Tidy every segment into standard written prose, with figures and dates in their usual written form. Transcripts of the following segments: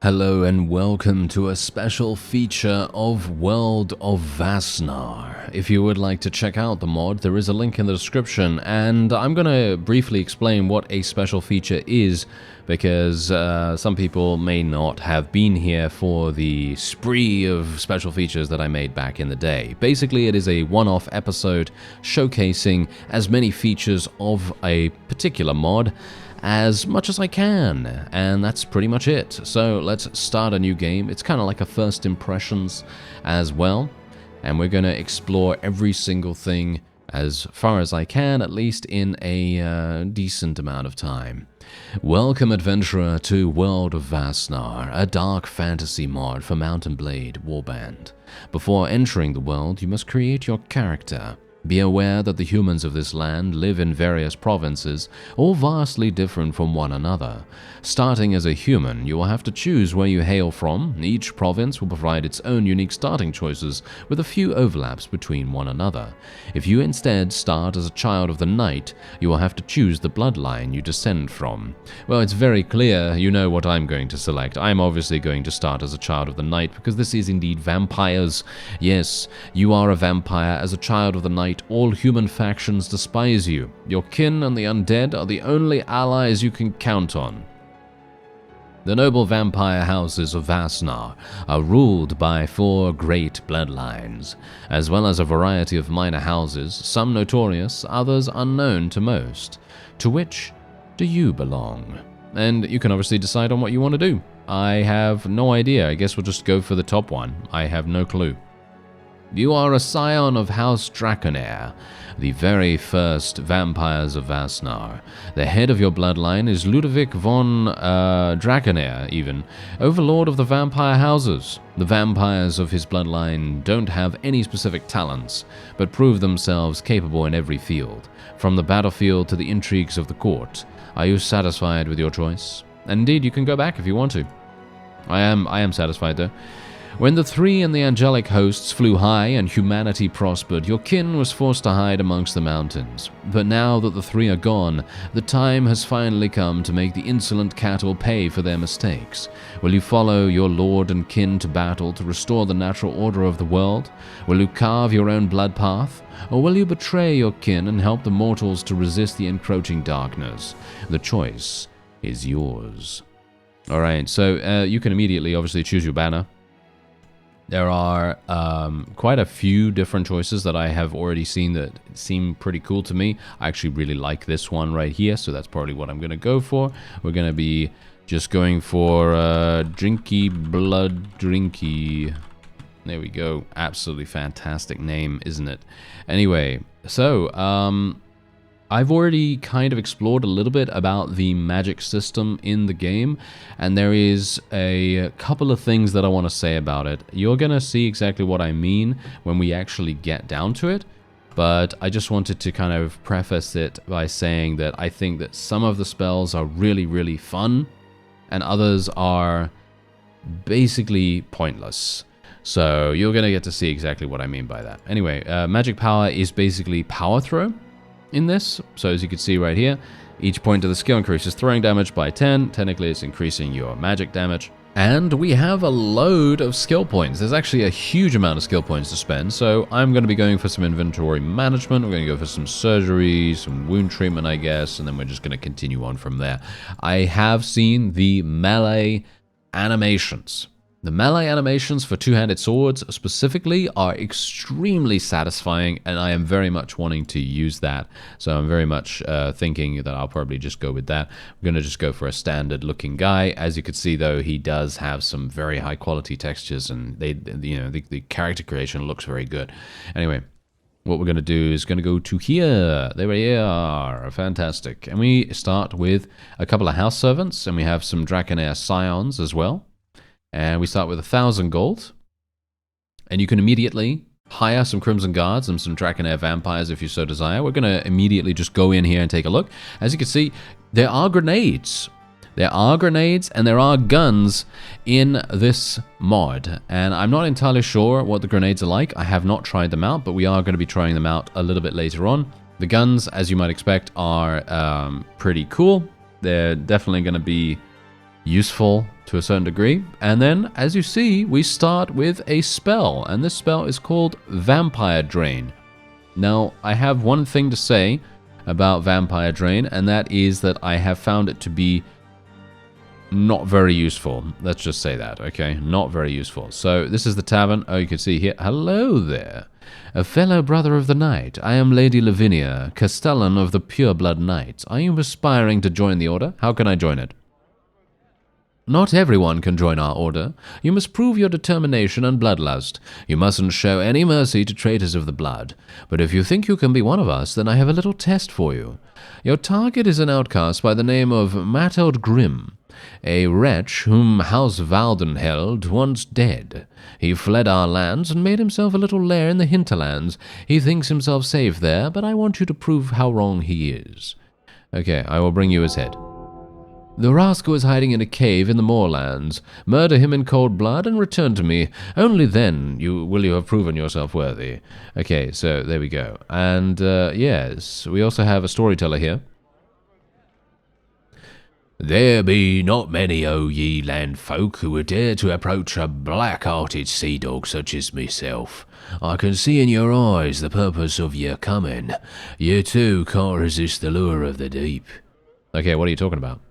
Hello and welcome to a special feature of World of Vasnar. If you would like to check out the mod, there is a link in the description, and I'm going to briefly explain what a special feature is, because some people may not have been here for the spree of special features that I made back in the day. Basically, it is a one-off episode showcasing as many features of a particular mod as much as I can, and that's pretty much it. So let's start a new game. It's kind of like a first impressions as well, and we're going to explore every single thing as far as I can, at least in a decent amount of time. Welcome, adventurer, to World of Vasnar, a dark fantasy mod for Mount & Blade Warband. Before entering the world, you must create your character. Be aware that the humans of this land live in various provinces, all vastly different from one another. Starting as a human, you will have to choose where you hail from. Each province will provide its own unique starting choices, with a few overlaps between one another. If you instead start as a child of the night, you will have to choose the bloodline you descend from. Well, it's very clear you know what I'm going to select. I'm obviously going to start as a child of the night, because this is indeed vampires. Yes, you are a vampire. As a child of the night, all human factions despise you. Your kin and the undead are the only allies you can count on. The noble vampire houses of Vasnar are ruled by 4 great bloodlines, as well as a variety of minor houses, some notorious, others unknown to most. To which do you belong? And you can obviously decide on what you want to do. I have no idea. I guess we'll just go for the top one. I have no clue. You are a scion of House Draconair, the very first vampires of Vasnar. The head of your bloodline is Ludovic von Draconair, even, overlord of the vampire houses. The vampires of his bloodline don't have any specific talents, but prove themselves capable in every field, from the battlefield to the intrigues of the court. Are you satisfied with your choice? And indeed, you can go back if you want to. I am satisfied, though. When the 3 and the angelic hosts flew high and humanity prospered, your kin was forced to hide amongst the mountains. But now that the 3 are gone, the time has finally come to make the insolent cattle pay for their mistakes. Will you follow your lord and kin to battle to restore the natural order of the world? Will you carve your own blood path? Or will you betray your kin and help the mortals to resist the encroaching darkness? The choice is yours. Alright, so you can immediately obviously choose your banner. There are quite a few different choices that I have already seen that seem pretty cool to me. I actually really like this one right here, so that's probably what I'm going to go for. We're going to be just going for Drinky Blood Drinky. There we go. Absolutely fantastic name, isn't it? Anyway, so I've already kind of explored a little bit about the magic system in the game, and there is a couple of things that I want to say about it. You're going to see exactly what I mean when we actually get down to it, but I just wanted to kind of preface it by saying that I think that some of the spells are really, really fun, and others are basically pointless. So you're going to get to see exactly what I mean by that. Anyway, magic power is basically power throw in this. So as you can see right here, each point of the skill increases throwing damage by 10. Technically, it's increasing your magic damage. And we have a load of skill points. There's actually a huge amount of skill points to spend, so I'm going to be going for some inventory management. We're going to go for some surgery, some wound treatment, I guess, and then we're just going to continue on from there. I have seen the melee animations. The melee animations for two-handed swords specifically are extremely satisfying, and I am very much wanting to use that. So I'm very much thinking that I'll probably just go with that. I'm going to just go for a standard-looking guy. As you can see, though, he does have some very high-quality textures, and the character creation looks very good. Anyway, what we're going to do is going to go to here. There we are. Fantastic. And we start with a couple of house servants, and we have some Draconair scions as well. And we start with 1,000 gold. And you can immediately hire some Crimson Guards and some Draconair vampires if you so desire. We're going to immediately just go in here and take a look. As you can see, there are grenades. There are grenades and there are guns in this mod. And I'm not entirely sure what the grenades are like. I have not tried them out, but we are going to be trying them out a little bit later on. The guns, as you might expect, are pretty cool. They're definitely going to be useful to a certain degree. And then, as you see, we start with a spell, and this spell is called Vampire Drain. Now, I have one thing to say about Vampire Drain, and that is that I have found it to be not very useful. Let's just say that, okay? Not very useful. So, this is the tavern. Oh, you can see here. Hello there. A fellow brother of the night. I am Lady Lavinia, Castellan of the Pureblood Knights. Are you aspiring to join the order? How can I join it? Not everyone can join our order. You must prove your determination and bloodlust. You mustn't show any mercy to traitors of the blood. But if you think you can be one of us, then I have a little test for you. Your target is an outcast by the name of Mattold Grimm, a wretch whom House Valden held, once dead. He fled our lands and made himself a little lair in the hinterlands. He thinks himself safe there, but I want you to prove how wrong he is. Okay, I will bring you his head. The rascal is hiding in a cave in the moorlands. Murder him in cold blood and return to me. Only then will you have proven yourself worthy. Okay, so there we go. And, yes, we also have a storyteller here. There be not many o' ye land folk who would dare to approach a black-hearted sea dog such as myself. I can see in your eyes the purpose of your coming. You too can't resist the lure of the deep. Okay, what are you talking about?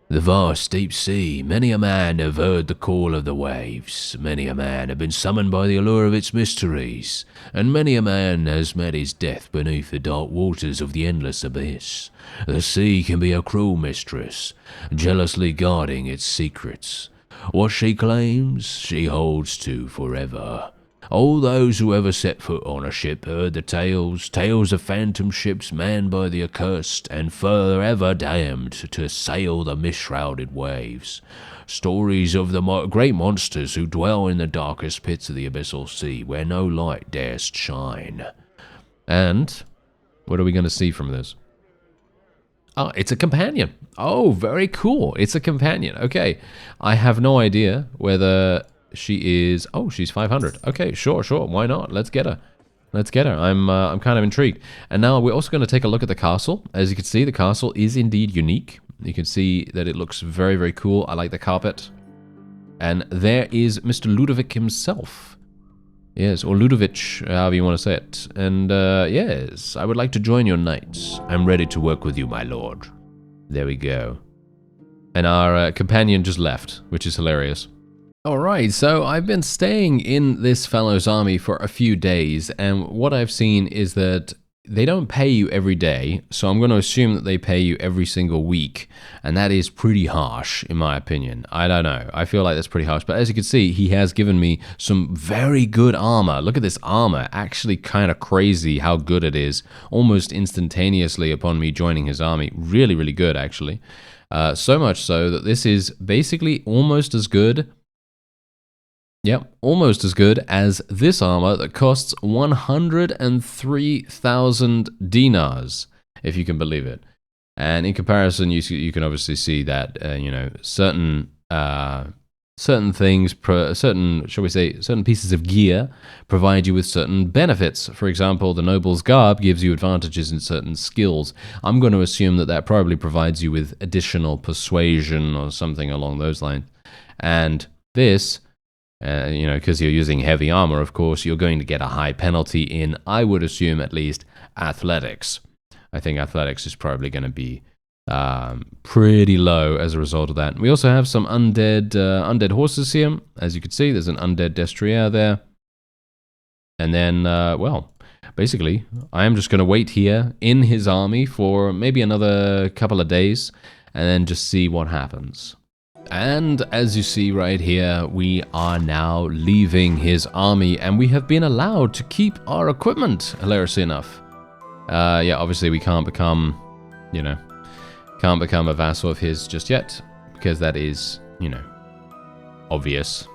The vast deep sea, many a man have heard the call of the waves, many a man have been summoned by the allure of its mysteries, and many a man has met his death beneath the dark waters of the endless abyss. The sea can be a cruel mistress, jealously guarding its secrets. What she claims, she holds to forever. All those who ever set foot on a ship heard the tales of phantom ships manned by the accursed and forever damned to sail the mist-shrouded waves. Stories of the great monsters who dwell in the darkest pits of the abyssal sea where no light dares shine. And what are we going to see from this? Oh, it's a companion. Oh, very cool. It's a companion. Okay. I have no idea whether she is... Oh, she's 500. Okay, sure. Why not? Let's get her. I'm kind of intrigued. And now we're also going to take a look at the castle. As you can see, the castle is indeed unique. You can see that it looks very, very cool. I like the carpet. And there is Mr. Ludovic himself. Yes, or Ludovic, however you want to say it. And, yes, I would like to join your knights. I'm ready to work with you, my lord. There we go. And our companion just left, which is hilarious. Alright, so I've been staying in this fellow's army for a few days, and what I've seen is that they don't pay you every day, so I'm going to assume that they pay you every single week, and that is pretty harsh, in my opinion. I don't know, I feel like that's pretty harsh, but as you can see, he has given me some very good armor. Look at this armor, actually kind of crazy how good it is, almost instantaneously upon me joining his army. Really, really good, actually. So much so that this is basically almost as good... Yep, almost as good as this armor that costs 103,000 dinars, if you can believe it. And in comparison, you can obviously see that you know, certain things, certain pieces of gear provide you with certain benefits. For example, the Noble's Garb gives you advantages in certain skills. I'm going to assume that that probably provides you with additional persuasion or something along those lines. And this... you know, because you're using heavy armor, of course, you're going to get a high penalty in, I would assume, at least, athletics. I think athletics is probably going to be pretty low as a result of that. We also have some undead horses here. As you can see, there's an undead destrier there. And then, well, basically, I am just going to wait here in his army for maybe another couple of days, and then just see what happens. And as you see right here, we are now leaving his army, and we have been allowed to keep our equipment, hilariously enough. Yeah, obviously we can't become, you know, a vassal of his just yet, because that is, you know, obvious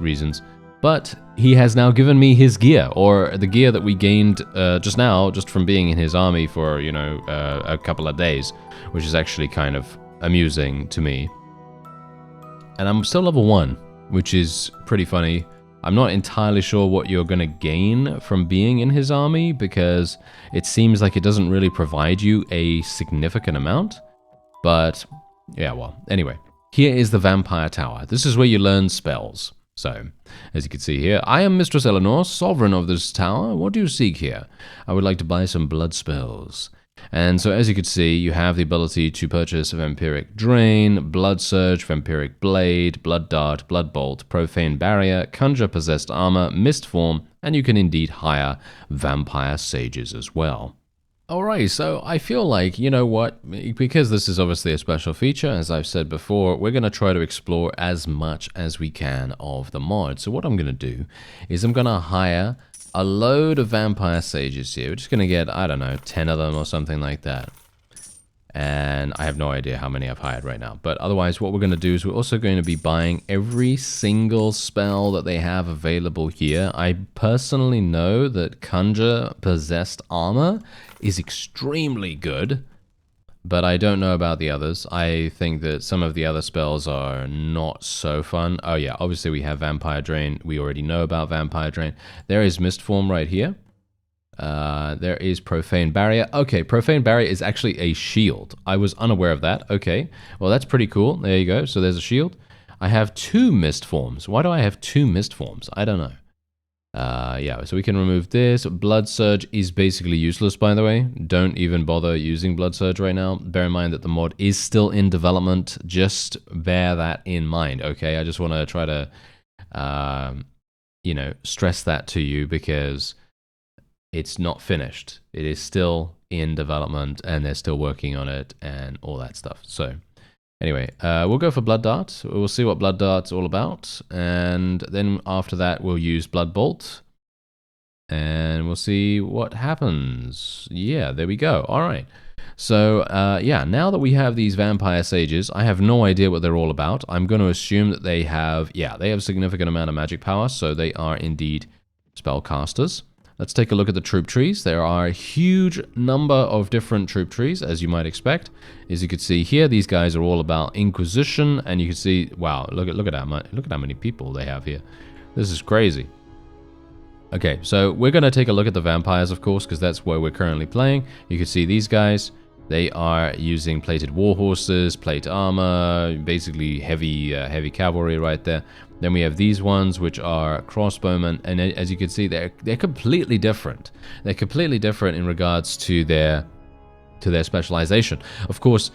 reasons. But he has now given me his gear, or the gear that we gained just now, just from being in his army for, you know, a couple of days, which is actually kind of amusing to me. And I'm still level 1, which is pretty funny. I'm not entirely sure what you're going to gain from being in his army, because it seems like it doesn't really provide you a significant amount. But, yeah, well, anyway. here is the Vampire Tower. This is where you learn spells. So, as you can see here, I am Mistress Eleanor, sovereign of this tower. What do you seek here? I would like to buy some blood spells. And so, as you can see, you have the ability to purchase Vampiric Drain, Blood Surge, Vampiric Blade, Blood Dart, Blood Bolt, Profane Barrier, Conjure Possessed Armor, Mist Form, and you can indeed hire Vampire Sages as well. Alright, so I feel like, you know what, because this is obviously a special feature, as I've said before, we're going to try to explore as much as we can of the mod. So what I'm going to do is I'm going to hire a load of Vampire Sages here. We're just going to get, I don't know, 10 of them or something like that. And I have no idea how many I've hired right now. But otherwise, what we're going to do is we're also going to be buying every single spell that they have available here. I personally know that Conjure Possessed Armor is extremely good, but I don't know about the others. I think that some of the other spells are not so fun. Oh yeah, obviously we have Vampire Drain. We already know about Vampire Drain. There is Mist Form right here. There is Profane Barrier. Okay, Profane Barrier is actually a shield. I was unaware of that. Okay, well that's pretty cool. There you go. So there's a shield. I have 2 Mist Forms. Why do I have 2 Mist Forms? I don't know. Yeah, so we can remove this. Blood Surge is basically useless, by the way. Don't even bother using Blood Surge right now. Bear in mind that the mod is still in development. Just bear that in mind, okay? I just want to try to, you know, stress that to you because it's not finished. It is still in development and they're still working on it and all that stuff. So anyway, we'll go for Blood Dart. We'll see what Blood Dart's all about. And then after that, we'll use Blood Bolt. And we'll see what happens. Yeah, there we go. All right. So, yeah, now that we have these Vampire Sages, I have no idea what they're all about. I'm going to assume that they have, yeah, they have a significant amount of magic power. So they are indeed spellcasters. Let's take a look at the troop trees. There are a huge number of different troop trees, as you might expect. As you can see here, these guys are all about Inquisition, and you can see, wow, look at how many people they have here. This is crazy. Okay, so we're going to take a look at the vampires, of course, because that's where we're currently playing. You can see these guys. They are using plated warhorses, plate armor, basically heavy cavalry right there. Then we have these ones, which are crossbowmen, and as you can see, they're completely different. They're completely different in regards to their specialization. Of course,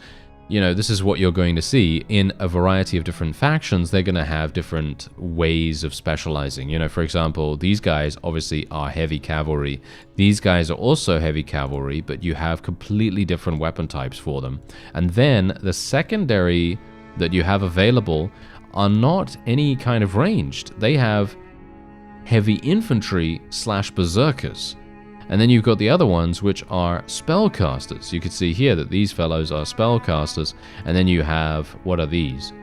you know, this is what you're going to see in a variety of different factions. They're going to have different ways of specializing. You know, for example, these guys obviously are heavy cavalry. These guys are also heavy cavalry, but you have completely different weapon types for them. And then the secondary that you have available are not any kind of ranged. They have heavy infantry / berserkers. And then you've got the other ones, which are spellcasters. You can see here that these fellows are spellcasters. And then you have, what are these?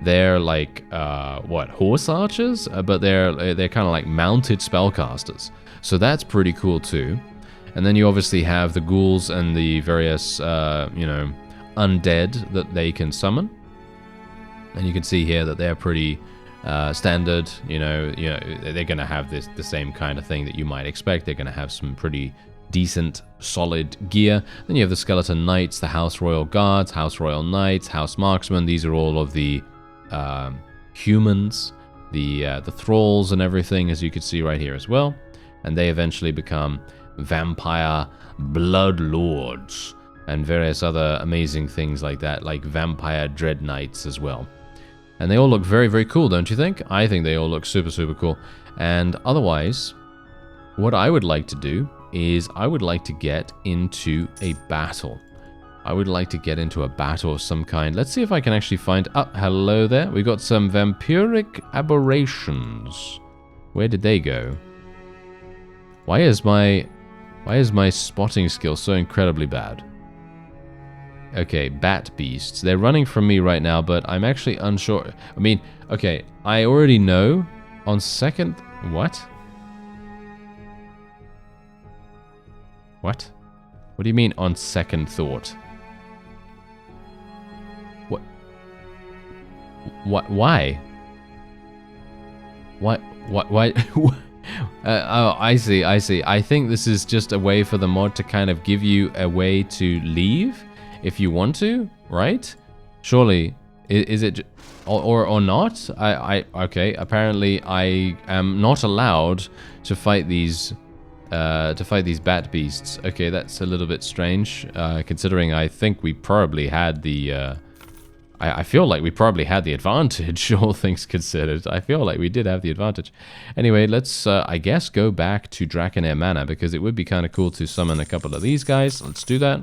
They're like, what, horse archers? But they're kind of like mounted spellcasters. So that's pretty cool too. And then you obviously have the ghouls and the various, you know, undead that they can summon. And you can see here that they're pretty standard. You know, they're going to have the same kind of thing that you might expect. They're going to have some pretty decent, solid gear. Then you have the Skeleton Knights, the House Royal Guards, House Royal Knights, House Marksmen. These are all of the humans, the thralls and everything, as you can see right here as well. And they eventually become vampire blood lords and various other amazing things like that, like vampire dread knights as well. And they all look very, very cool, don't you think? I think they all look super, super cool. And otherwise, what I would like to do is I would like to get into a battle. I would like to get into a battle of some kind. Let's see if I can actually find... Oh, hello there. We got some vampiric aberrations. Where did they go? Why is my spotting skill so incredibly bad? Okay, bat beasts. They're running from me right now, but I'm actually unsure. I mean, okay, I already know on second... What? What? What do you mean on second thought? What? What? Why? What? Why? Oh, I see, I see. I think this is just a way for the mod to kind of give you a way to leave if you want to, right? Surely, Is it... Or not? Okay, apparently I am not allowed to fight these... bat beasts. Okay, that's a little bit strange, considering I think we probably had the, I feel like we probably had the advantage, all things considered. I feel like we did have the advantage. Anyway, let's, I guess, go back to Draconair Manor, because it would be kind of cool to summon a couple of these guys. Let's do that.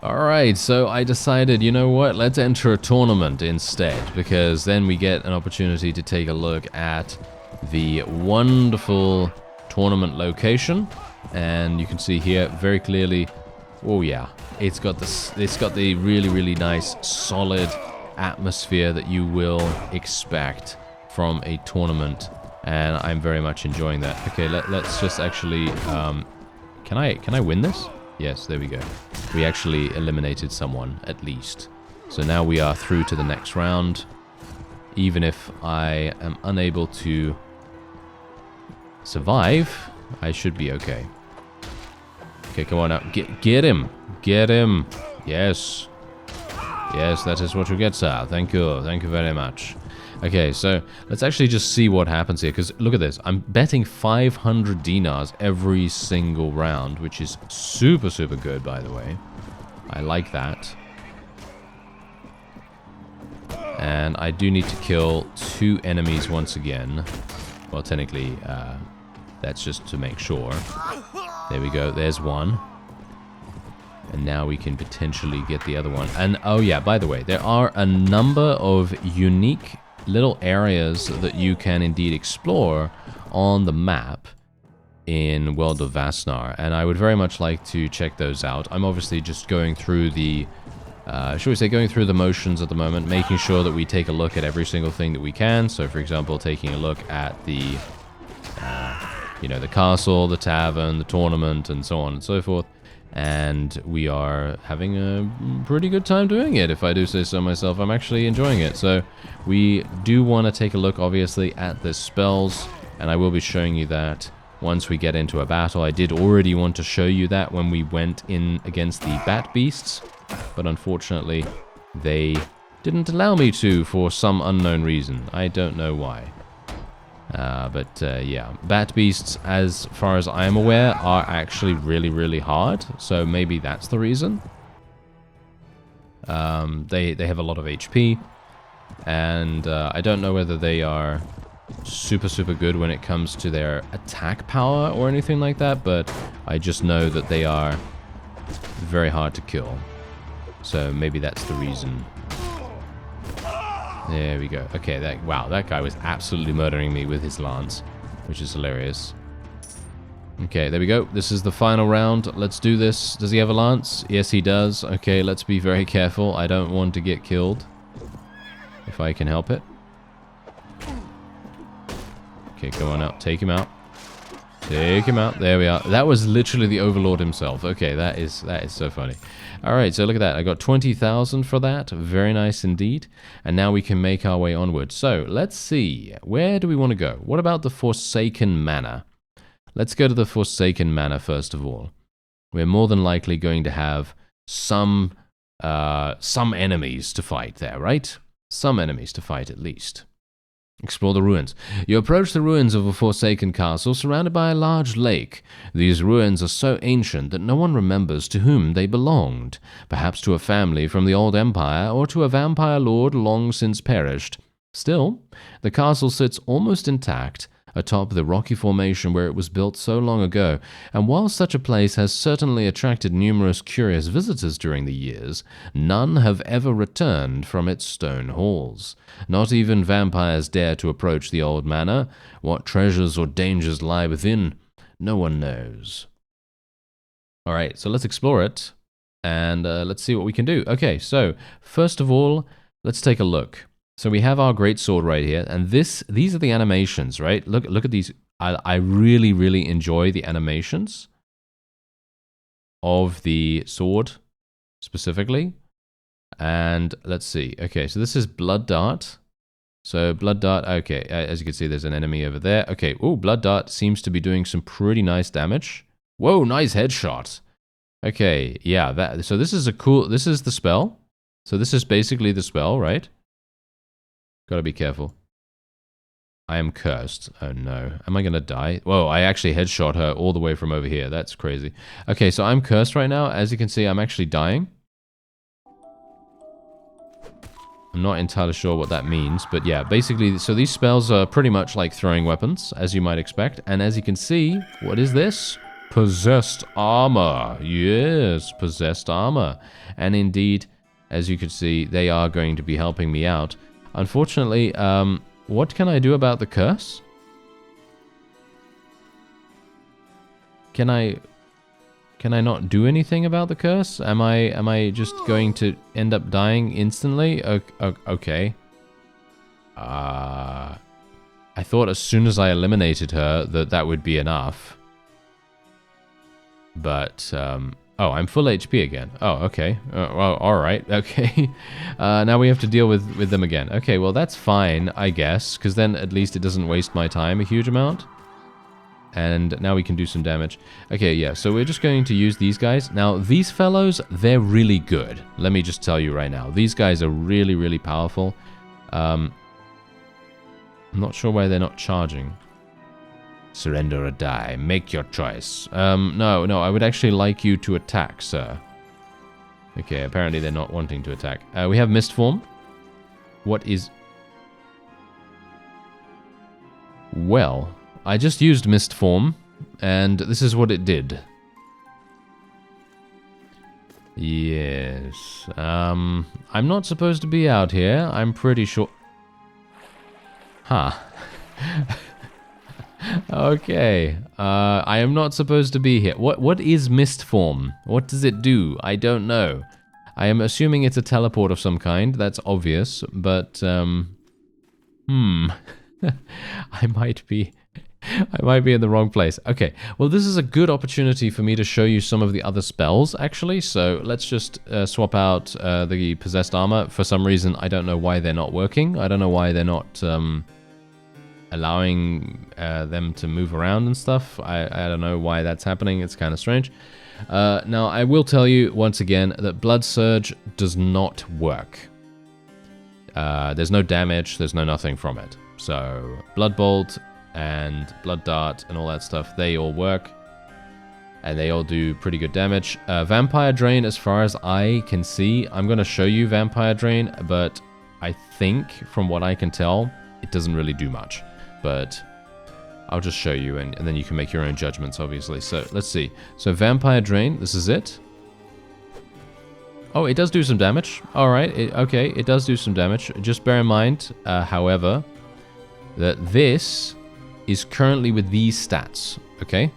Alright, so I decided, you know what, let's enter a tournament instead, because then we get an opportunity to take a look at the wonderful tournament location. And you can see here very clearly, oh yeah, it's got the really nice solid atmosphere that you will expect from a tournament, and I'm very much enjoying that. Okay, let's just actually can I win this? Yes, there we go. We actually eliminated someone at least. So now we are through to the next round. Even if I am unable to survive, I should be okay. Okay, come on now. Get him. Get him. Yes. Yes, that is what you get, sir. Thank you. Thank you very much. Okay, so let's actually just see what happens here, because look at this. I'm betting 500 dinars every single round, which is super good, by the way. I like that. And I do need to kill 2 enemies once again. Well, technically, that's just to make sure. There we go, there's one. And now we can potentially get the other one. And, oh yeah, by the way, there are a number of unique little areas that you can indeed explore on the map in World of Vasnar. And I would very much like to check those out. I'm obviously just going through the, shall we say, going through the motions at the moment, making sure that we take a look at every single thing that we can. So, for example, taking a look at the... you know, the castle, the tavern, the tournament, and so on and so forth. And we are having a pretty good time doing it, if I do say so myself. I'm actually enjoying it. So we do want to take a look, obviously, at the spells, and I will be showing you that once we get into a battle. I did already want to show you that when we went in against the bat beasts, but unfortunately they didn't allow me to for some unknown reason. I don't know why. Yeah, bat beasts, as far as I am aware, are actually really hard, so maybe that's the reason. They have a lot of HP, and I don't know whether they are super good when it comes to their attack power or anything like that, but I just know that they are very hard to kill, so maybe that's the reason. There we go. Okay, wow, that guy was absolutely murdering me with his lance, which is hilarious. Okay, there we go. This is the final round. Let's do this. Does he have a lance? Yes, he does. Okay, let's be very careful. I don't want to get killed, if I can help it. Okay, go on out. Take him out. Take him out. There we are. That was literally the Overlord himself. Okay, that is so funny. Alright, so look at that. I got 20,000 for that. Very nice indeed. And now we can make our way onward. So, let's see. Where do we want to go? What about the Forsaken Manor? Let's go to the Forsaken Manor first of all. We're more than likely going to have some enemies to fight there, right? Some enemies to fight at least. Explore the ruins. You approach the ruins of a forsaken castle surrounded by a large lake. These ruins are so ancient that no one remembers to whom they belonged. Perhaps to a family from the old empire, or to a vampire lord long since perished. Still, the castle sits almost intact atop the rocky formation where it was built so long ago, and while such a place has certainly attracted numerous curious visitors during the years, none have ever returned from its stone halls. Not even vampires dare to approach the old manor. What treasures or dangers lie within, no one knows. Alright, so let's explore it, and let's see what we can do. Okay, so, first of all, let's take a look. So we have our great sword right here, and these are the animations, right? Look at these. I really enjoy the animations of the sword, specifically. And let's see. Okay, so this is Blood Dart. So Blood Dart, okay, as you can see, there's an enemy over there. Okay, ooh, Blood Dart seems to be doing some pretty nice damage. Whoa, nice headshot. Okay, yeah, so this is the spell. So this is basically the spell, right? Gotta be careful. I am cursed. Oh no. Am I gonna die? Whoa, I actually headshot her all the way from over here. That's crazy. Okay, so I'm cursed right now. As you can see, I'm actually dying. I'm not entirely sure what that means, but yeah, basically, so these spells are pretty much like throwing weapons, as you might expect. And as you can see, what is this? Possessed armor. Yes, possessed armor. And indeed, as you can see, they are going to be helping me out. Unfortunately, what can I do about the curse? Can I not do anything about the curse? Am I just going to end up dying instantly? Okay. I thought as soon as I eliminated her that would be enough. But oh, I'm full HP again. Oh, okay. Well, all right. Okay. Now we have to deal with them again. Okay, well that's fine, I guess, because then at least it doesn't waste my time a huge amount. And now we can do some damage. Okay, yeah, so we're just going to use these guys. Now, these fellows, they're really good. Let me just tell you right now. These guys are really, really powerful. I'm not sure why they're not charging. Surrender or die. Make your choice. No, I would actually like you to attack, sir. Okay, apparently they're not wanting to attack. We have Mist Form. What is... Well... I just used Mist Form, and this is what it did. Yes. I'm not supposed to be out here. I'm pretty sure... Huh. Okay. I am not supposed to be here. What is Mist Form? What does it do? I don't know. I am assuming it's a teleport of some kind. That's obvious, but... I might be in the wrong place. Okay, well this is a good opportunity for me to show you some of the other spells, actually. So let's just swap out the Possessed Armor. For some reason, I don't know why they're not working. I don't know why they're not allowing them to move around and stuff. I don't know why that's happening. It's kind of strange. Now, I will tell you once again that Blood Surge does not work. There's no damage, there's no nothing from it. So, Blood Bolt and Blood Dart and all that stuff, they all work. And they all do pretty good damage. Vampire Drain, as far as I can see, I'm going to show you Vampire Drain, but I think, from what I can tell, it doesn't really do much. But I'll just show you, and then you can make your own judgments, obviously. So, let's see. So, Vampire Drain, this is it. Oh, it does do some damage. Alright, okay, it does do some damage. Just bear in mind, however, that this is currently with these stats, okay?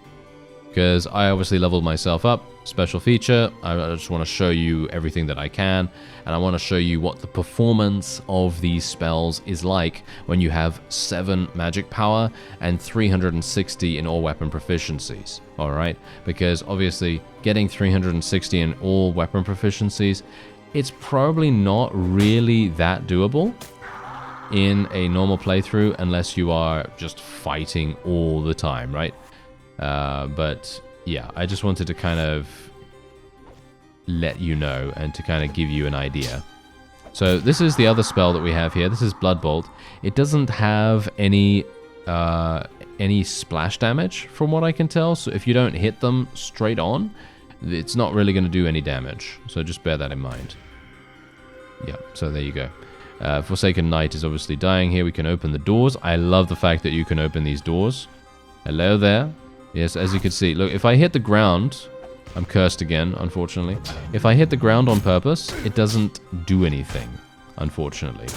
Because I obviously leveled myself up. Special feature. I just want to show you everything that I can. And I want to show you what the performance of these spells is like when you have 7 magic power and 360 in all weapon proficiencies. Alright? Because obviously getting 360 in all weapon proficiencies, it's probably not really that doable in a normal playthrough unless you are just fighting all the time, right? But yeah, I just wanted to kind of let you know and to kind of give you an idea. So this is the other spell that we have here. This is Blood Bolt. It doesn't have any splash damage from what I can tell. So if you don't hit them straight on, it's not really going to do any damage. So just bear that in mind. Yeah, so there you go. Forsaken Knight is obviously dying here. We can open the doors. I love the fact that you can open these doors. Hello there. Yes, as you can see. Look, if I hit the ground... I'm cursed again, unfortunately. If I hit the ground on purpose, it doesn't do anything, unfortunately.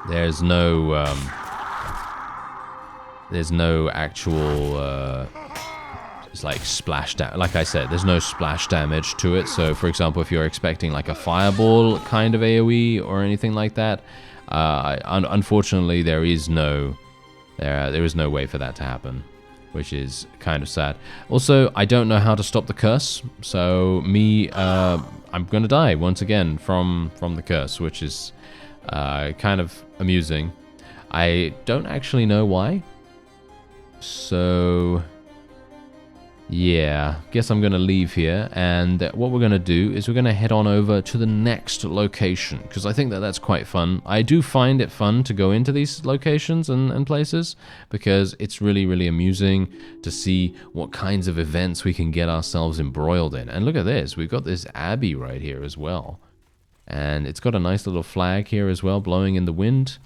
There's no actual... it's like splash damage. Like I said, there's no splash damage to it. So, for example, if you're expecting like a fireball kind of AoE or anything like that, unfortunately, there is no way for that to happen, which is kind of sad. Also, I don't know how to stop the curse, so I'm gonna die once again from the curse, which is kind of amusing. I don't actually know why. So... Yeah, guess I'm going to leave here, and what we're going to do is we're going to head on over to the next location, because I think that that's quite fun. I do find it fun to go into these locations and places, because it's really, really amusing to see what kinds of events we can get ourselves embroiled in. And look at this, we've got this abbey right here as well. And it's got a nice little flag here as well, blowing in the wind.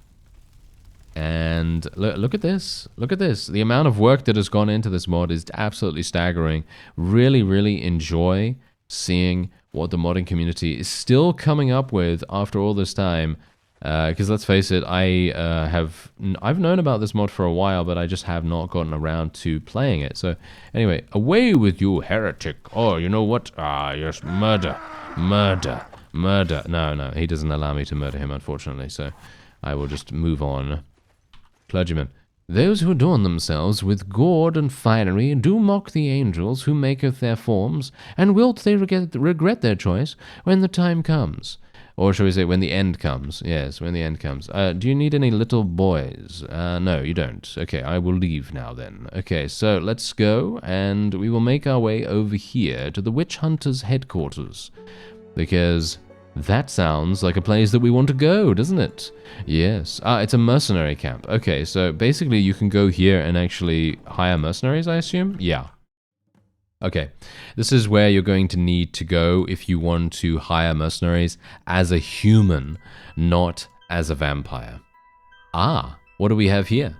And look at this. Look at this. The amount of work that has gone into this mod is absolutely staggering. Really, really enjoy seeing what the modding community is still coming up with after all this time. Because let's face it, I've known about this mod for a while, but I just have not gotten around to playing it. So anyway, away with you, heretic. Oh, you know what? Ah, yes, murder. Murder. Murder. No, he doesn't allow me to murder him, unfortunately. So I will just move on. Clergyman. Those who adorn themselves with gaud and finery do mock the angels who maketh their forms, and wilt they regret their choice when the time comes? Or shall we say when the end comes? Yes, when the end comes. Do you need any little boys? No, you don't. Okay, I will leave now then. Okay, so let's go, and we will make our way over here to the witch hunters' headquarters. Because that sounds like a place that we want to go, doesn't it? Yes. It's a mercenary camp. Okay, so basically you can go here and actually hire mercenaries, I assume? Yeah. Okay, this is where you're going to need to go if you want to hire mercenaries as a human, not as a vampire. What do we have here?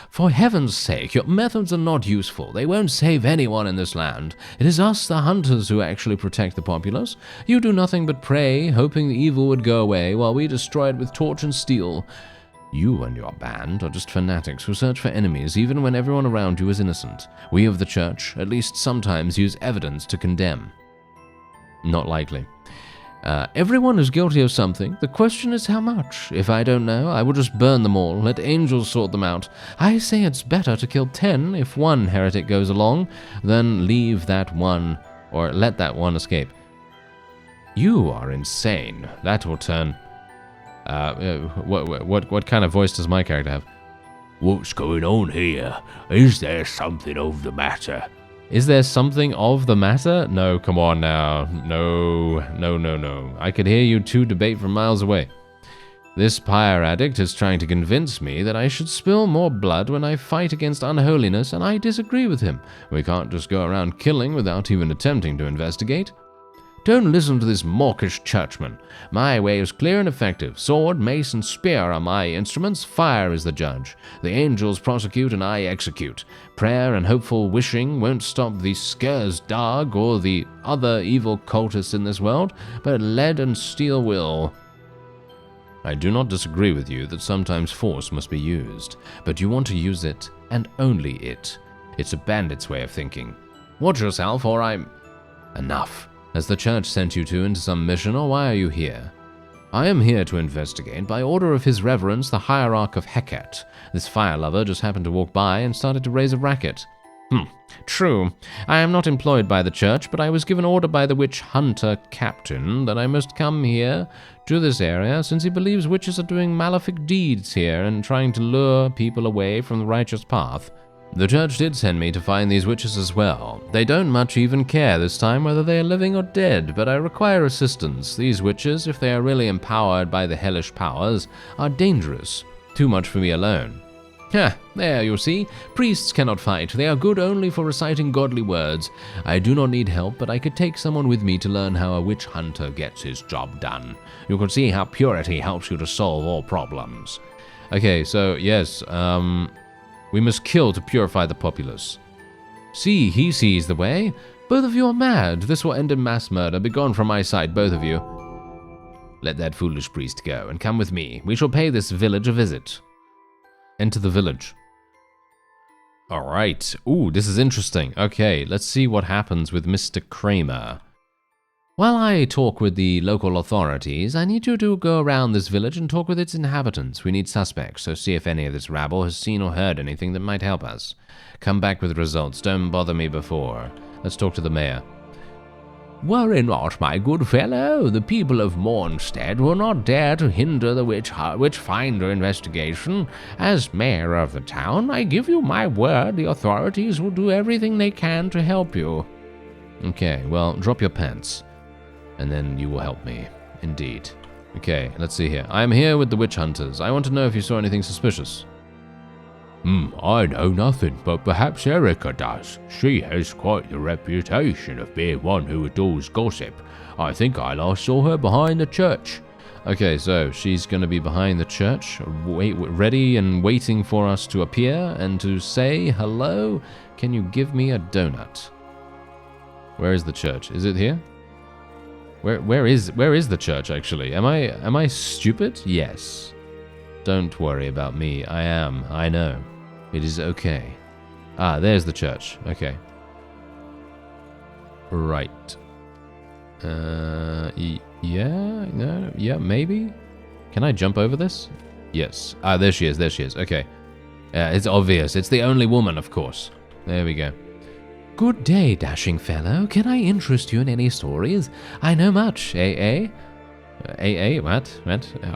For heaven's sake, your methods are not useful. They won't save anyone in this land. It is us, the hunters, who actually protect the populace. You do nothing but pray, hoping the evil would go away, while we destroy it with torch and steel. You and your band are just fanatics who search for enemies even when everyone around you is innocent. We of the church, at least sometimes, use evidence to condemn. Not likely. Everyone is guilty of something. The question is how much. If I don't know, I will just burn them all. Let angels sort them out. I say it's better to kill 10 if one heretic goes along than leave that one, or let that one escape. You are insane. That will turn... What kind of voice does my character have? What's going on here? Is there something of the matter? Is there something of the matter? No, come on now. No. I could hear you two debate from miles away. This pyre addict is trying to convince me that I should spill more blood when I fight against unholiness, and I disagree with him. We can't just go around killing without even attempting to investigate. Don't listen to this mawkish churchman. My way is clear and effective. Sword, mace, and spear are my instruments. Fire is the judge. The angels prosecute and I execute. Prayer and hopeful wishing won't stop the Skersdarg or the other evil cultists in this world, but lead and steel will. I do not disagree with you that sometimes force must be used, but you want to use it, and only it. It's a bandit's way of thinking. Watch yourself, or I'm... Enough. Has the church sent you two into some mission, or why are you here? I am here to investigate by order of His Reverence the Hierarch of Hecate. This fire lover just happened to walk by and started to raise a racket. True. I am not employed by the church, but I was given order by the witch hunter captain that I must come here to this area since he believes witches are doing malefic deeds here and trying to lure people away from the righteous path. The church did send me to find these witches as well. They don't much even care this time whether they are living or dead, but I require assistance. These witches, if they are really empowered by the hellish powers, are dangerous. Too much for me alone. There you see. Priests cannot fight. They are good only for reciting godly words. I do not need help, but I could take someone with me to learn how a witch hunter gets his job done. You can see how purity helps you to solve all problems. Okay, so yes, we must kill to purify the populace. See, he sees the way. Both of you are mad. This will end in mass murder. Begone from my sight, both of you. Let that foolish priest go, and come with me. We shall pay this village a visit. Enter the village. Alright. Ooh, this is interesting. Okay, let's see what happens with Mr. Kramer. While I talk with the local authorities, I need you to go around this village and talk with its inhabitants. We need suspects, so see if any of this rabble has seen or heard anything that might help us. Come back with results. Don't bother me before. Let's talk to the mayor. Worry not, my good fellow. The people of Mornstead will not dare to hinder the witch-finder investigation. As mayor of the town, I give you my word the authorities will do everything they can to help you. Okay, well, drop your pants, and then you will help me. Indeed. Okay, let's see here. I am here with the witch hunters. I want to know if you saw anything suspicious. I know nothing, but perhaps Erica does. She has quite the reputation of being one who adores gossip. I think I last saw her behind the church. Okay, so she's going to be behind the church, ready and waiting for us to appear and to say hello. Can you give me a donut? Where is the church? Is it here? Where is the church actually? Am I stupid? Yes. Don't worry about me. I am. I know. It is okay. Ah, there's the church. Okay. Right. Yeah, no, yeah, maybe. Can I jump over this? Yes. Ah, there she is. There she is. Okay. It's obvious. It's the only woman, of course. There we go. Good day, dashing fellow. Can I interest you in any stories? I know much. AA? What?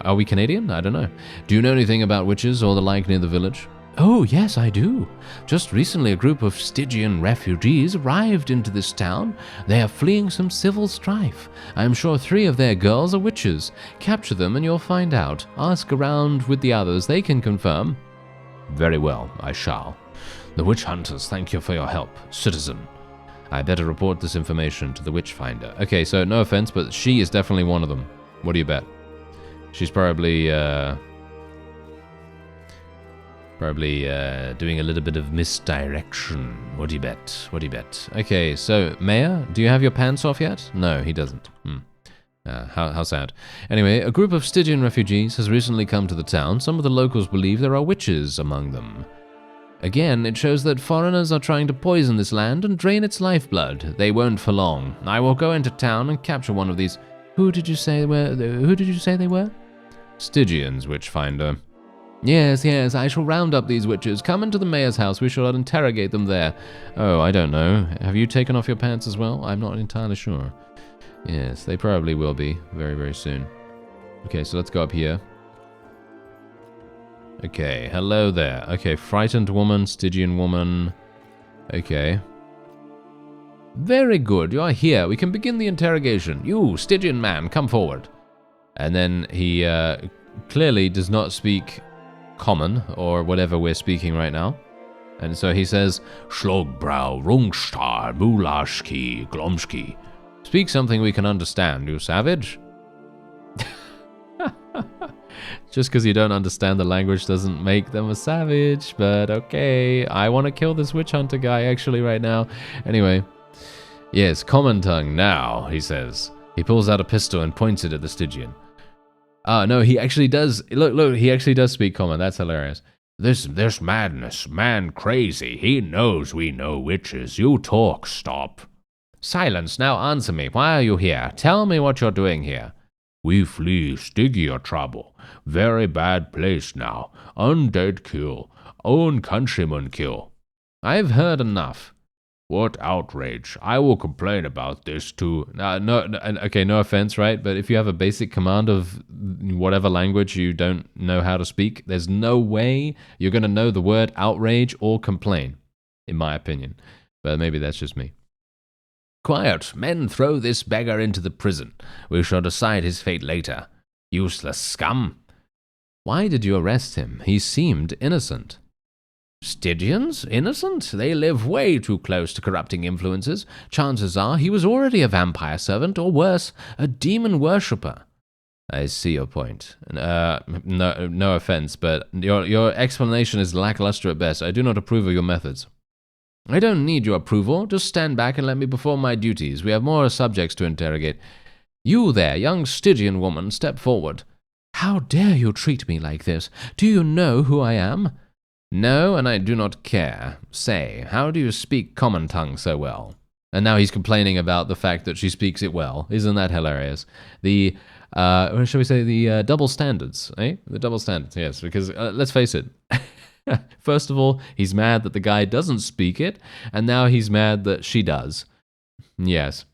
Are we Canadian? I don't know. Do you know anything about witches or the like near the village? Oh, yes, I do. Just recently a group of Stygian refugees arrived into this town. They are fleeing some civil strife. I am sure 3 of their girls are witches. Capture them and you'll find out. Ask around with the others. They can confirm. Very well, I shall. The witch hunters, thank you for your help. Citizen. I better report this information to the witch finder. Okay, so no offense, but she is definitely one of them. What do you bet? She's probably doing a little bit of misdirection. What do you bet? Okay, so Mayor, do you have your pants off yet? No, he doesn't. How sad. Anyway, a group of Stygian refugees has recently come to the town. Some of the locals believe there are witches among them. Again, it shows that foreigners are trying to poison this land and drain its lifeblood. They won't for long. I will go into town and capture one of these. Who did you say they were? Stygians, witchfinder. Yes, I shall round up these witches. Come into the mayor's house. We shall interrogate them there. Oh, I don't know. Have you taken off your pants as well? I'm not entirely sure. Yes, they probably will be very, very soon. Okay, so let's go up here. Okay, hello there. Okay, frightened woman, Stygian woman. Okay. Very good, you are here. We can begin the interrogation. You, Stygian man, come forward. And then he clearly does not speak common, or whatever we're speaking right now. And so he says, Schlogbrow, Rungstar, Mulashki, Glomski. Speak something we can understand, you savage. Just because you don't understand the language doesn't make them a savage, but okay. I want to kill this witch hunter guy actually right now. Anyway. Yes, common tongue now, he says. He pulls out a pistol and points it at the Stygian. No, he actually does. Look, he actually does speak common. That's hilarious. This madness, man crazy. He knows we know witches. You talk, stop. Silence, now answer me. Why are you here? Tell me what you're doing here. We flee Stygia trouble. Very bad place now. Undead kill. Own countrymen kill. I've heard enough. What outrage. I will complain about this too. Okay, no offense, right? But if you have a basic command of whatever language you don't know how to speak, there's no way you're going to know the word outrage or complain, in my opinion. But maybe that's just me. Quiet, men, throw this beggar into the prison. We shall decide his fate later. Useless scum. Why did you arrest him? He seemed innocent. Stygians? Innocent? They live way too close to corrupting influences. Chances are he was already a vampire servant, or worse, a demon worshipper. I see your point. No offense, but your explanation is lackluster at best. I do not approve of your methods. I don't need your approval. Just stand back and let me perform my duties. We have more subjects to interrogate. You there, young Stygian woman, step forward. How dare you treat me like this? Do you know who I am? No, and I do not care. Say, how do you speak common tongue so well? And now he's complaining about the fact that she speaks it well. Isn't that hilarious? The, shall we say, the double standards, eh? The double standards, yes, because let's face it. First of all, he's mad that the guy doesn't speak it, and now he's mad that she does. Yes.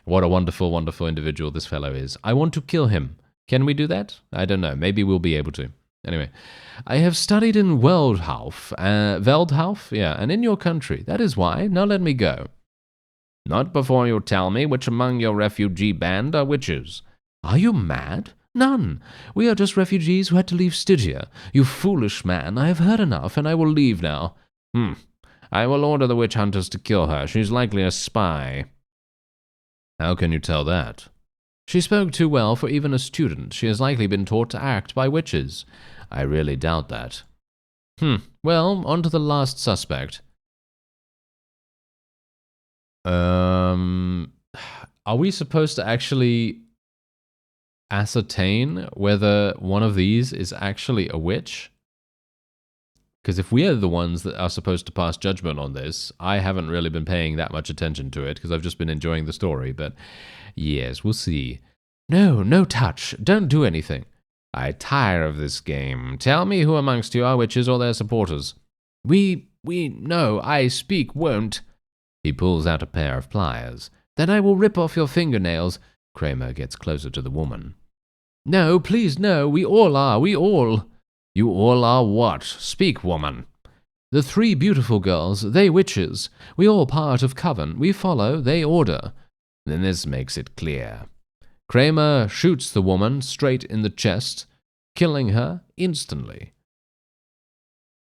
What a wonderful, wonderful individual this fellow is. I want to kill him. Can we do that? I don't know. Maybe we'll be able to. Anyway, I have studied in Veldhauf, yeah, and in your country. That is why. Now let me go. Not before you tell me which among your refugee band are witches. Are you mad? None. We are just refugees who had to leave Stygia. You foolish man, I have heard enough, and I will leave now. I will order the witch hunters to kill her. She's likely a spy. How can you tell that? She spoke too well for even a student. She has likely been taught to act by witches. I really doubt that. Well, on to the last suspect. Are we supposed to actually ascertain whether one of these is actually a witch? Because if we are the ones that are supposed to pass judgment on this, I haven't really been paying that much attention to it because I've just been enjoying the story, but yes, we'll see. No touch. Don't do anything. I tire of this game. Tell me who amongst you are witches or their supporters. No, I speak won't. He pulls out a pair of pliers. Then I will rip off your fingernails. Kramer gets closer to the woman. No, please, no, we all are, we all. You all are what? Speak, woman. The 3 beautiful girls, they witches. We all part of coven. We follow, they order. Then this makes it clear. Kramer shoots the woman straight in the chest, killing her instantly.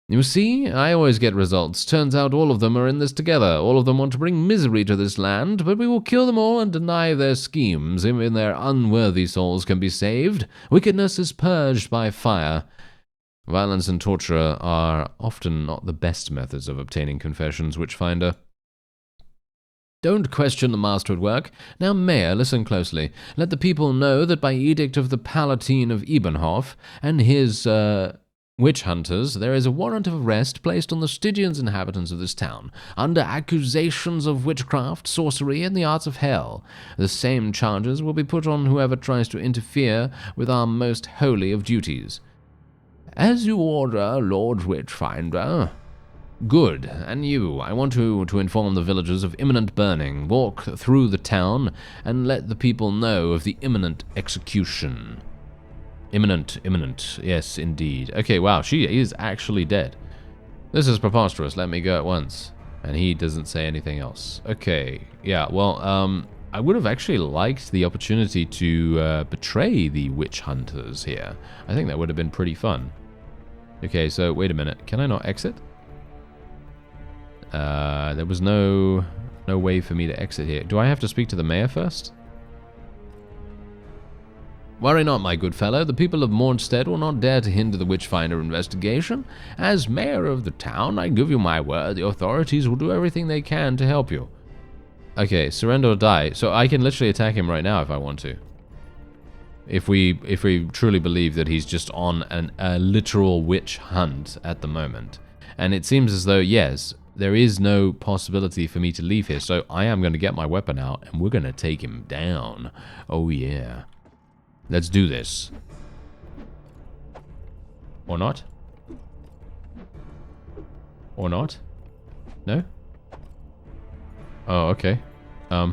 You see, I always get results. Turns out all of them are in this together. All of them want to bring misery to this land, but we will kill them all and deny their schemes. Even their unworthy souls can be saved. Wickedness is purged by fire. Violence and torture are often not the best methods of obtaining confessions, Witchfinder. Don't question the master at work. Now, Mayor, listen closely. Let the people know that by edict of the Palatine of Ebenhof and his, witch hunters, there is a warrant of arrest placed on the Stygian inhabitants of this town, under accusations of witchcraft, sorcery, and the arts of hell. The same charges will be put on whoever tries to interfere with our most holy of duties. As you order, Lord Witchfinder. Good. And you, I want you to inform the villagers of imminent burning. Walk through the town and let the people know of the imminent execution. Imminent. Yes, indeed. Okay, wow, she is actually dead. This is preposterous. Let me go at once. And he doesn't say anything else. Okay, yeah, well, I would have actually liked the opportunity to betray the witch hunters here. I think that would have been pretty fun. Okay, so wait a minute. Can I not exit? There was no way for me to exit here. Do I have to speak to the mayor first? Worry not, my good fellow. The people of Mornstead will not dare to hinder the Witchfinder investigation. As mayor of the town, I give you my word, the authorities will do everything they can to help you. Okay, surrender or die. So I can literally attack him right now if I want to. If we truly believe that he's just on a literal witch hunt at the moment. And it seems as though, yes, there is no possibility for me to leave here. So I am going to get my weapon out and we're going to take him down. Oh yeah. Let's do this. Or not? Or not? No? Oh, okay. I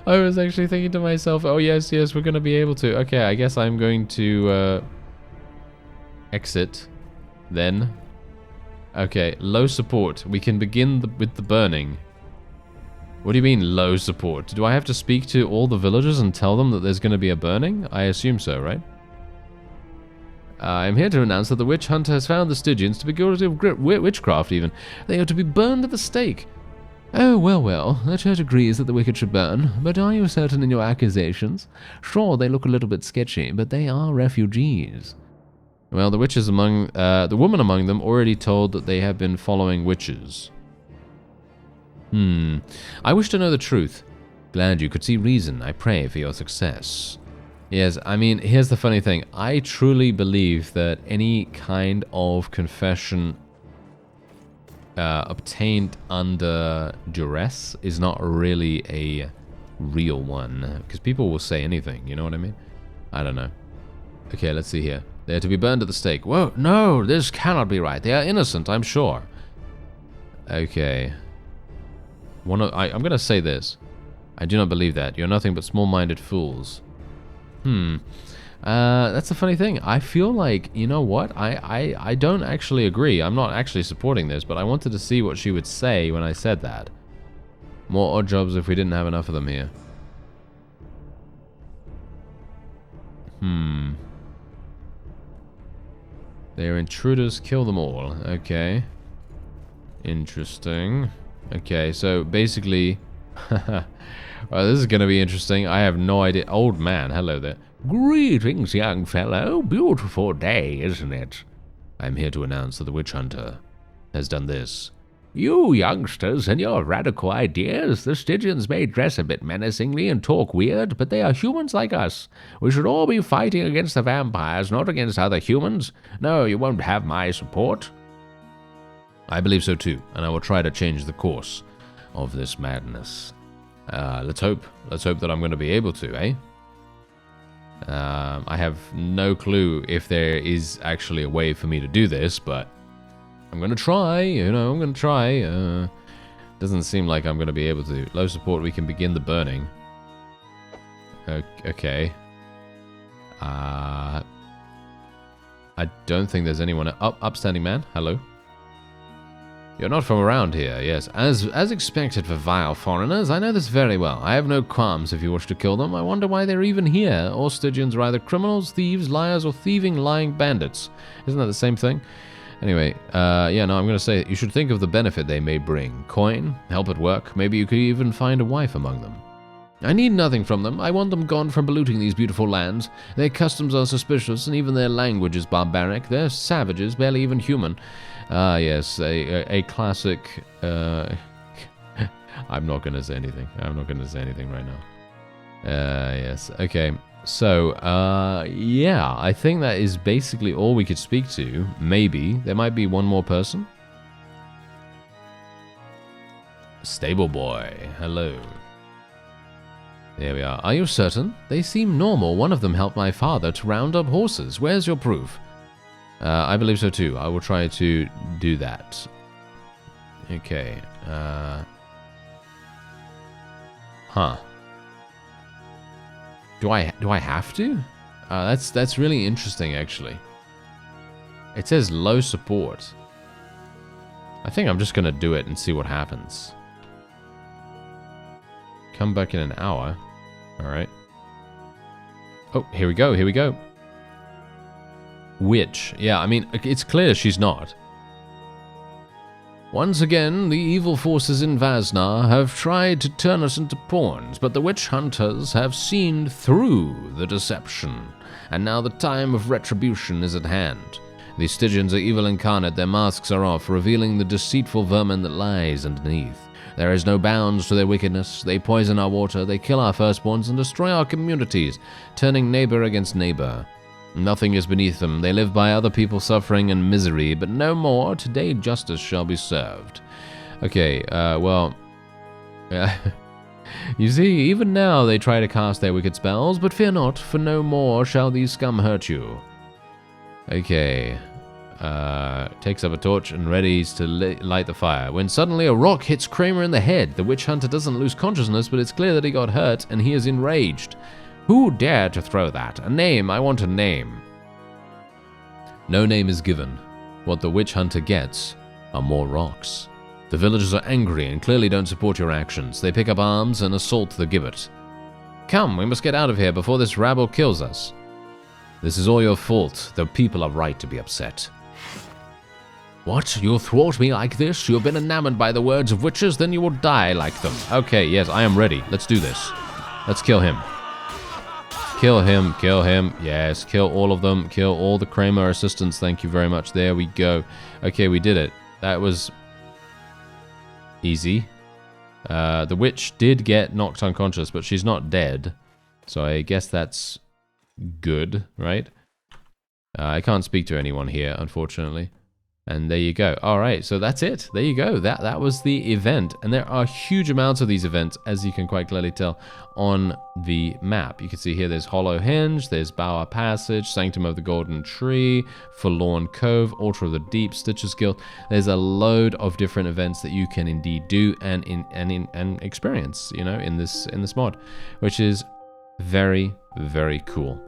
was actually thinking to myself, oh yes, we're going to be able to. Okay, I guess I'm going to exit then. Okay, low support. We can begin with the burning. What do you mean, low support? Do I have to speak to all the villagers and tell them that there's going to be a burning? I assume so, right? I'm here to announce that the witch hunter has found the Stygians to be guilty of witchcraft even. They are to be burned at the stake. Oh, well, the church agrees that the wicked should burn, but are you certain in your accusations? Sure, they look a little bit sketchy, but they are refugees. Well, the witches among, the woman among them already told that they have been following witches. I wish to know the truth. Glad you could see reason. I pray for your success. Yes, I mean, here's the funny thing. I truly believe that any kind of confession obtained under duress is not really a real one. Because people will say anything, you know what I mean? I don't know. Okay, let's see here. They are to be burned at the stake. Whoa, no, this cannot be right. They are innocent, I'm sure. Okay. I'm going to say this. I do not believe that. You're nothing but small-minded fools. That's the funny thing. I feel like, you know what? I don't actually agree. I'm not actually supporting this, but I wanted to see what she would say when I said that. More odd jobs if we didn't have enough of them here. They are intruders. Kill them all. Okay. Interesting. Okay, so basically... well, this is going to be interesting. I have no idea. Old man, hello there. Greetings, young fellow. Beautiful day, isn't it? I'm here to announce that the witch hunter has done this. You youngsters and your radical ideas. The Stygians may dress a bit menacingly and talk weird, but they are humans like us. We should all be fighting against the vampires, not against other humans. No, you won't have my support. I believe so too, and I will try to change the course of this madness. Let's hope that I'm going to be able to, eh? I have no clue if there is actually a way for me to do this, but I'm going to try, you know, I'm going to try. Doesn't seem like I'm going to be able to. Low support, we can begin the burning. Okay. I don't think there's anyone... upstanding man, hello. You're not from around here, yes. As expected for vile foreigners, I know this very well. I have no qualms if you wish to kill them. I wonder why they're even here. All Stygians are either criminals, thieves, liars, or thieving, lying bandits. Isn't that the same thing? Anyway, yeah, no, I'm going to say you should think of the benefit they may bring. Coin, help at work, maybe you could even find a wife among them. I need nothing from them. I want them gone from polluting these beautiful lands. Their customs are suspicious, and even their language is barbaric. They're savages, barely even human. Ah, yes, a classic... I'm not going to say anything. I'm not going to say anything right now. Yes, okay. So, yeah, I think that is basically all we could speak to. Maybe. There might be one more person. Stable boy. Hello. There we are. Are you certain? They seem normal. One of them helped my father to round up horses. Where's your proof? I believe so too. I will try to do that. Okay. Huh. Do I have to? That's really interesting, actually. It says low support. I think I'm just gonna do it and see what happens. Come back in an hour. All right. Oh, here we go. Here we go. Witch. Yeah, I mean, it's clear she's not. Once again, the evil forces in Vasnar have tried to turn us into pawns, but the witch hunters have seen through the deception, and now the time of retribution is at hand. The Stygians are evil incarnate, their masks are off, revealing the deceitful vermin that lies underneath. There is no bounds to their wickedness. They poison our water, they kill our firstborns, and destroy our communities, turning neighbor against neighbor. Nothing is beneath them. They live by other people's suffering and misery, but no more. Today justice shall be served. Okay, well... you see, even now they try to cast their wicked spells, but fear not, for no more shall these scum hurt you. Okay. Takes up a torch and readies to light the fire, when suddenly a rock hits Kramer in the head. The witch hunter doesn't lose consciousness, but it's clear that he got hurt, and he is enraged. Who dared to throw that? A name, I want a name. No name is given. What the witch hunter gets are more rocks. The villagers are angry and clearly don't support your actions. They pick up arms and assault the gibbet. Come, we must get out of here before this rabble kills us. This is all your fault. The people are right to be upset. What? You'll thwart me like this? You have been enamored by the words of witches? Then you will die like them. Okay, yes, I am ready. Let's do this. Let's kill him. Kill him, kill him. Yes, kill all of them. Kill all the Kramer assistants. Thank you very much. There we go. Okay, we did it. That was easy. The witch did get knocked unconscious, but she's not dead. So I guess that's good, right? I can't speak to anyone here, unfortunately. And there you go. All right, so that's it. There you go. That was the event. And there are huge amounts of these events, as you can quite clearly tell, on the map. You can see here there's Hollow Hinge, there's Bower Passage, Sanctum of the Golden Tree, Forlorn Cove, Altar of the Deep, Stitcher's Guild. There's a load of different events that you can indeed do and experience, you know, in this mod, which is very, very cool.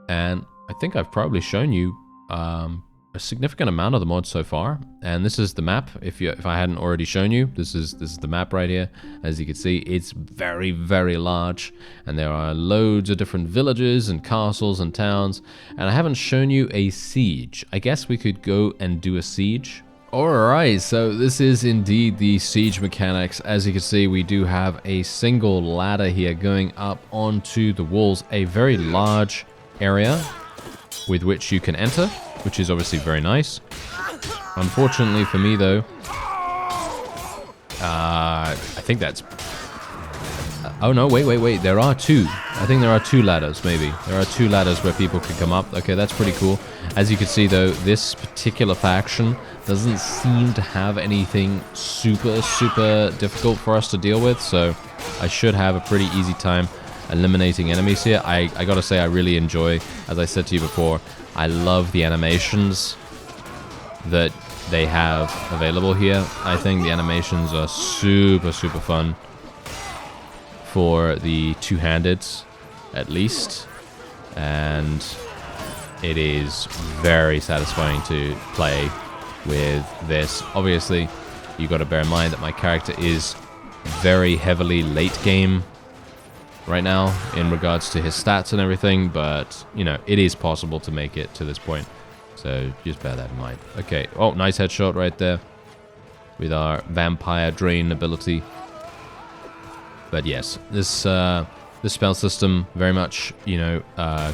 And I think I've probably shown you a significant amount of the mod so far, and this is the map. If I hadn't already shown you, this is the map right here. As you can see, it's very, very large, and there are loads of different villages and castles and towns. And I haven't shown you a siege. I guess we could go and do a siege. Alright, so this is indeed the siege mechanics. As you can see, we do have a single ladder here going up onto the walls, a very large area with which you can enter, which is obviously very nice. Unfortunately for me, though, I think that's... oh no, wait, there are two. I think there are two ladders, maybe. There are two ladders where people can come up. Okay, that's pretty cool. As you can see, though, this particular faction doesn't seem to have anything super, super difficult for us to deal with, so I should have a pretty easy time eliminating enemies here. I gotta say, I really enjoy, as I said to you before, I love the animations that they have available here. I think the animations are super, super fun for the two-handeds, at least. And it is very satisfying to play with this. Obviously, you got to bear in mind that my character is very heavily late game right now in regards to his stats and everything, but you know, it is possible to make it to this point, so just bear that in mind. Okay, oh, nice headshot right there with our vampire drain ability. But yes, this spell system very much, you know,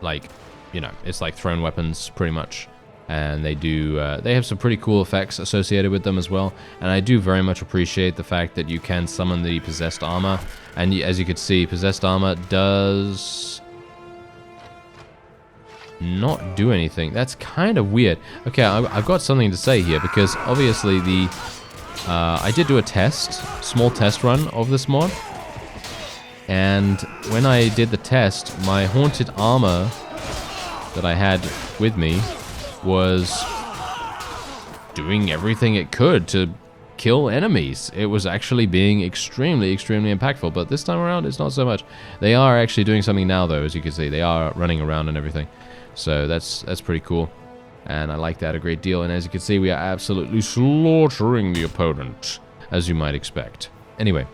like, you know, it's like thrown weapons pretty much. And they do, they have some pretty cool effects associated with them as well. And I do very much appreciate the fact that you can summon the possessed armor. And as you can see, possessed armor does not do anything. That's kind of weird. Okay, I've got something to say here, because obviously I did do a test, small test run of this mod. And when I did the test, my haunted armor that I had with me was doing everything it could to kill enemies. It was actually being extremely, extremely impactful, but this time around it's not so much. They are actually doing something now, though, as you can see. They are running around and everything, so that's pretty cool, and I like that a great deal. And as you can see, we are absolutely slaughtering the opponent, as you might expect. Anyway,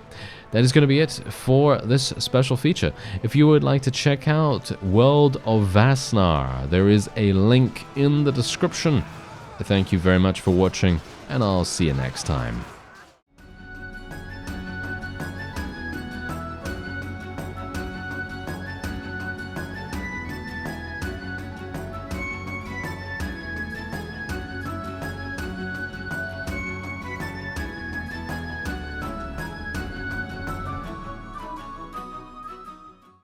that is going to be it for this special feature. If you would like to check out World of Vasnar, there is a link in the description. Thank you very much for watching, and I'll see you next time.